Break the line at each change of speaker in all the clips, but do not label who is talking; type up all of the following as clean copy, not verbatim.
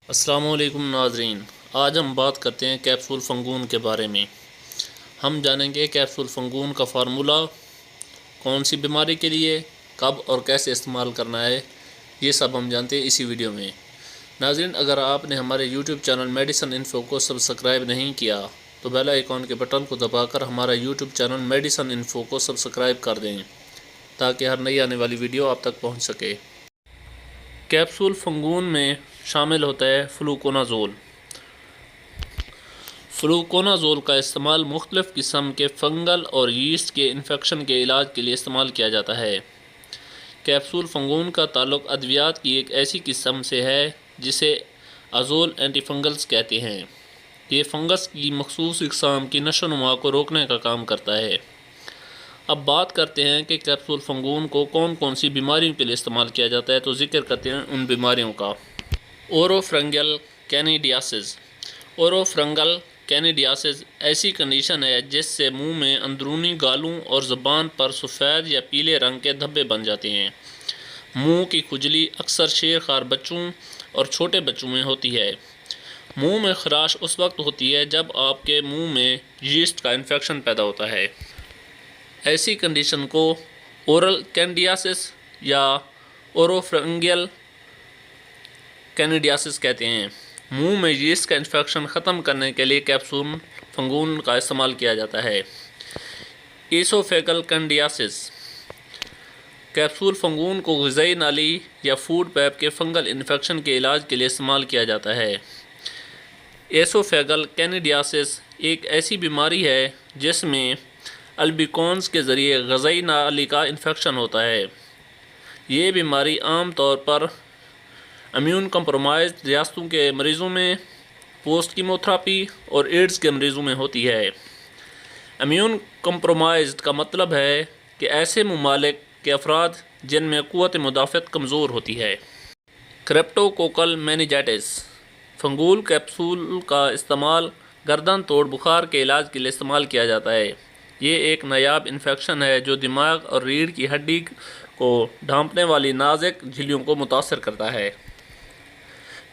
السلام علیکم ناظرین، آج ہم بات کرتے ہیں کیپسول فنگون کے بارے میں۔ ہم جانیں گے کیپسول فنگون کا فارمولا، کون سی بیماری کے لیے، کب اور کیسے استعمال کرنا ہے، یہ سب ہم جانتے ہیں اسی ویڈیو میں۔ ناظرین، اگر آپ نے ہمارے یوٹیوب چینل میڈیسن انفو کو سبسکرائب نہیں کیا تو بیل آئیکن کے بٹن کو دبا کر ہمارا یوٹیوب چینل میڈیسن انفو کو سبسکرائب کر دیں تاکہ ہر نئی آنے والی ویڈیو آپ تک پہنچ سکے۔ کیپسول فنگون میں شامل ہوتا ہے فلوکونازول۔ فلوکونازول کا استعمال مختلف قسم کے فنگل اور یسٹ کے انفیکشن کے علاج کے لیے استعمال کیا جاتا ہے۔ کیپسول فنگون کا تعلق ادویات کی ایک ایسی قسم سے ہے جسے ازول اینٹی فنگلز کہتے ہیں۔ یہ فنگس کی مخصوص اقسام کی نشو و نما کو روکنے کا کام کرتا ہے۔ اب بات کرتے ہیں کہ کیپسول فنگون کو کون کون سی بیماریوں کے لیے استعمال کیا جاتا ہے، تو ذکر کرتے ہیں ان بیماریوں کا۔ اوروفرنگل کینیڈیاسس۔ اوروفرنگل کینیڈیاسس ایسی کنڈیشن ہے جس سے منہ میں اندرونی گالوں اور زبان پر سفید یا پیلے رنگ کے دھبے بن جاتے ہیں۔ منہ کی کھجلی اکثر شیرخوار بچوں اور چھوٹے بچوں میں ہوتی ہے۔ منہ میں خراش اس وقت ہوتی ہے جب آپ کے منہ میں یسٹ کا انفیکشن پیدا ہوتا ہے۔ ایسی کنڈیشن کو اورل کینیڈیاسس یا اوروفرنگل کینیڈیاسس کہتے ہیں۔ منہ میں یسٹ کا انفیکشن ختم کرنے کے لیے کیپسول فنگون کا استعمال کیا جاتا ہے۔ ایسوفیگل کینیڈیاسس۔ کیپسول فنگون کو غذائی نالی یا فوڈ پائپ کے فنگل انفیکشن کے علاج کے لیے استعمال کیا جاتا ہے۔ ایسوفیگل کینیڈیاسس ایک ایسی بیماری ہے جس میں البیکونز کے ذریعے غذائی نالی کا انفیکشن ہوتا ہے۔ یہ بیماری عام طور پر امیون کمپرومائزڈ ریاستوں کے مریضوں میں، پوسٹ کیموتھراپی اور ایڈز کے مریضوں میں ہوتی ہے۔ امیون کمپرومائزڈ کا مطلب ہے کہ ایسے ممالک کے افراد جن میں قوت مدافعت کمزور ہوتی ہے۔ کریپٹوکوکل میننجائٹس۔ فنگول کیپسول کا استعمال گردن توڑ بخار کے علاج کے لیے استعمال کیا جاتا ہے۔ یہ ایک نایاب انفیکشن ہے جو دماغ اور ریڑھ کی ہڈی کو ڈھانپنے والی نازک جھلیوں کو متاثر کرتا ہے۔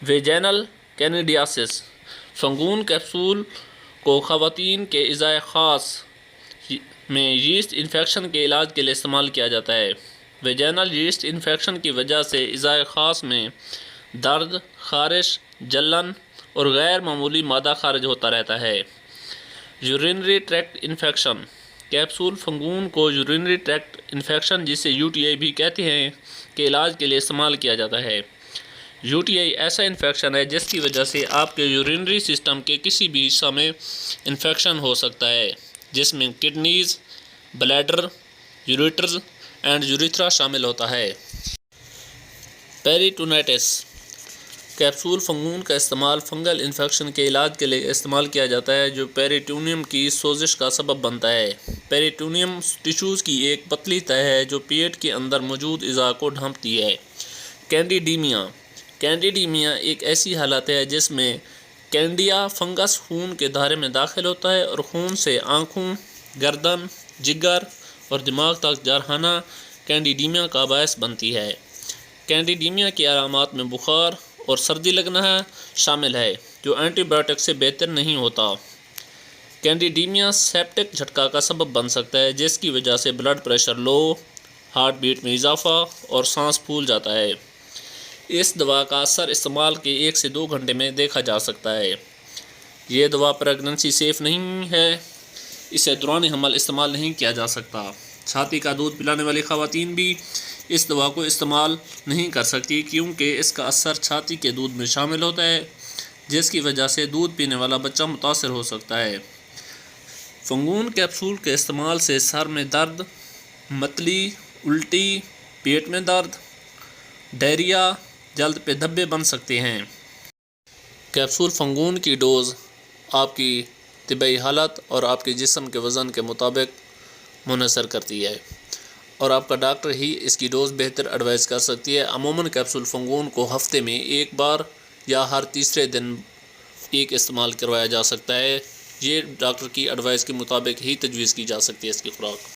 ویجینل کینیڈیاسس۔ فنگون کیپسول کو خواتین کے اعضائے خاص میں یسٹ انفیکشن کے علاج کے لیے استعمال کیا جاتا ہے۔ ویجینل یسٹ انفیکشن کی وجہ سے اعضائے خاص میں درد، خارش، جلن اور غیر معمولی مادہ خارج ہوتا رہتا ہے۔ Urinary tracked infection. کیپسول فنگون کو یورینری ٹریکٹ انفیکشن جسے UTI بھی کہتے ہیں کے علاج کے لیے استعمال کیا جاتا ہے۔ UTI ایسا انفیکشن ہے جس کی وجہ سے آپ کے یورینری سسٹم کے کسی بھی حصہ میں انفیکشن ہو سکتا ہے، جس میں کڈنیز، بلیڈر، یوریٹرز اینڈ یوریتھرا شامل ہوتا ہے۔ پیریٹونائٹس۔ کیپسول فنگون کا استعمال فنگل انفیکشن کے علاج کے لیے استعمال کیا جاتا ہے جو پیریٹونیم کی سوزش کا سبب بنتا ہے۔ پیریٹونیم ٹشوز کی ایک پتلی تہہ ہے جو پیٹ کے اندر موجود اعضاء کو ڈھانپتی ہے۔ کینڈیڈیمیا۔ کینڈیڈیمیا ایک ایسی حالت ہے جس میں کینڈیا فنگس خون کے دھارے میں داخل ہوتا ہے اور خون سے آنکھوں، گردن، جگر اور دماغ تک جارحانہ کینڈیڈیمیا کا باعث بنتی ہے۔ کینڈیڈیمیا کی علامات میں بخار اور سردی لگنا شامل ہے جو اینٹی بائیوٹک سے بہتر نہیں ہوتا۔ کینڈیڈیمیا سیپٹک جھٹکا کا سبب بن سکتا ہے جس کی وجہ سے بلڈ پریشر لو، ہارٹ بیٹ میں اضافہ اور سانس پھول جاتا ہے۔ اس دوا کا اثر استعمال کے 1 سے 2 گھنٹے میں دیکھا جا سکتا ہے۔ یہ دوا پریگننسی سیف نہیں ہے، اسے دوران حمل استعمال نہیں کیا جا سکتا۔ چھاتی کا دودھ پلانے والی خواتین بھی اس دوا کو استعمال نہیں کر سکتی کیونکہ اس کا اثر چھاتی کے دودھ میں شامل ہوتا ہے جس کی وجہ سے دودھ پینے والا بچہ متاثر ہو سکتا ہے۔ فنگون کیپسول کے استعمال سے سر میں درد، متلی، الٹی، پیٹ میں درد، ڈائریا، جلد پہ دھبے بن سکتے ہیں۔ کیپسول فنگون کی ڈوز آپ کی طبی حالت اور آپ کے جسم کے وزن کے مطابق منحصر کرتی ہے اور آپ کا ڈاکٹر ہی اس کی ڈوز بہتر ایڈوائز کر سکتی ہے۔ عموماً کیپسول فنگون کو ہفتے میں 1 بار یا ہر تیسرے دن ایک استعمال کروایا جا سکتا ہے۔ یہ ڈاکٹر کی ایڈوائز کے مطابق ہی تجویز کی جا سکتی ہے اس کی خوراک۔